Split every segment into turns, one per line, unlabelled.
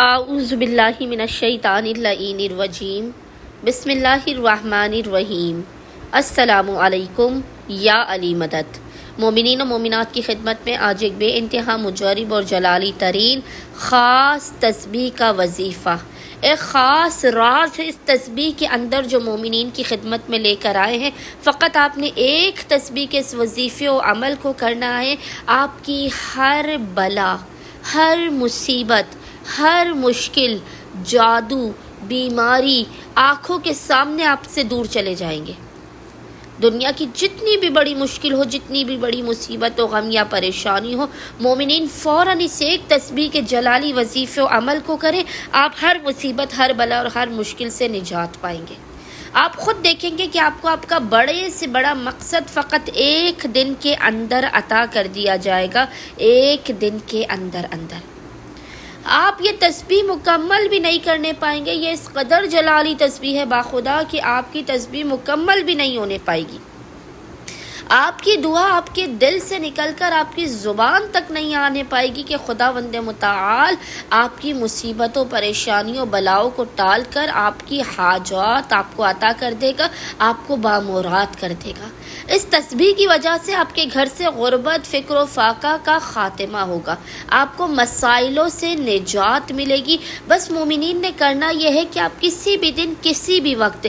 اعوذ باللہ من الشیطان اللعین الرجیم بسم اللہ الرحمن الرحیم السلام علیکم یا علی مدد۔ مومنین و مومنات کی خدمت میں آج ایک بے انتہا مجرب اور جلالی ترین خاص تسبیح کا وظیفہ، ایک خاص راز ہے اس تسبیح کے اندر جو مومنین کی خدمت میں لے کر آئے ہیں۔ فقط آپ نے ایک تسبیح کے اس وظیفے و عمل کو کرنا ہے، آپ کی ہر بلا، ہر مصیبت، ہر مشکل، جادو، بیماری آنکھوں کے سامنے آپ سے دور چلے جائیں گے۔ دنیا کی جتنی بھی بڑی مشکل ہو، جتنی بھی بڑی مصیبت و غم یا پریشانی ہو، مومنین فوراً اس ایک تسبیح کے جلالی وظیفے و عمل کو کریں، آپ ہر مصیبت، ہر بلا اور ہر مشکل سے نجات پائیں گے۔ آپ خود دیکھیں گے کہ آپ کو آپ کا بڑے سے بڑا مقصد فقط ایک دن کے اندر عطا کر دیا جائے گا، ایک دن کے اندر۔ آپ یہ تسبیح مکمل بھی نہیں کرنے پائیں گے، یہ اس قدر جلالی تسبیح ہے باخدا کہ آپ کی تسبیح مکمل بھی نہیں ہونے پائے گی۔ آپ کی دعا آپ کے دل سے نکل کر آپ کی زبان تک نہیں آنے پائے گی کہ خداوند متعال آپ کی مصیبتوں، پریشانیوں، بلاؤں کو ٹال کر آپ کی حاجات آپ کو عطا کر دے گا، آپ کو بامراد کر دے گا۔ اس تسبیح کی وجہ سے آپ کے گھر سے غربت، فقر و فاقہ کا خاتمہ ہوگا، آپ کو مسائلوں سے نجات ملے گی۔ بس مومنین نے کرنا یہ ہے کہ آپ کسی بھی دن، کسی بھی وقت،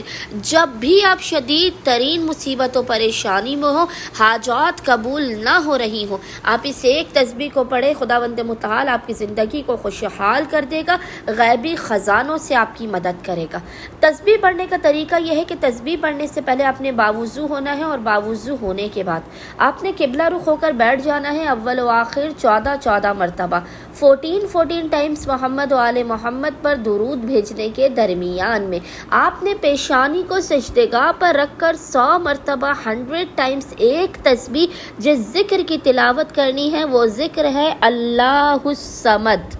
جب بھی آپ شدید ترین مصیبت و پریشانی میں ہو، حاجات قبول نہ ہو رہی ہوں، آپ اس ایک تسبیح کو پڑھیں، خداوند متعال آپ کی زندگی کو خوشحال کر دے گا، غیبی خزانوں سے آپ کی مدد کرے گا۔ تسبیح پڑھنے کا طریقہ یہ ہے کہ تسبیح پڑھنے سے پہلے آپ نے باوضو ہونا ہے، اور باوضو ہونے کے بعد آپ نے قبلہ رخ ہو کر بیٹھ جانا ہے، اول و آخر 14 مرتبہ 14 ٹائمز محمد و آل محمد پر درود بھیجنے کے درمیان میں آپ نے پیشانی کو سجدگاہ پر رکھ کر 100 مرتبہ 100 ٹائمز ایک تسبیح جس ذکر کی تلاوت کرنی ہے، وہ ذکر ہے اللہ الصمد،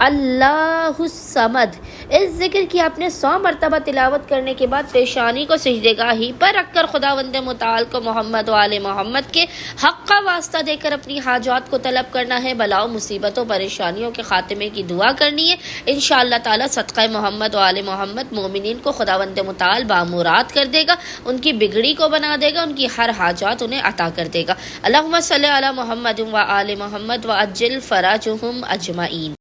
اللہ الصمد۔ اس ذکر کی آپ نے 100 مرتبہ تلاوت کرنے کے بعد پیشانی کو سجدگاہ ہی پر رکھ کر خداوند متعال کو محمد و آل محمد کے حق کا واسطہ دے کر اپنی حاجات کو طلب کرنا ہے، بلاؤ، مصیبتوں، پریشانیوں کے خاتمے کی دعا کرنی ہے۔ انشاءاللہ تعالی صدقہ محمد و آل محمد مومنین کو خداوند متعال بامراد کر دے گا، ان کی بگڑی کو بنا دے گا، ان کی ہر حاجات انہیں عطا کر دے گا۔ اللہم صلی علی محمد و آل محمد و عجل فرجہم اجمعین۔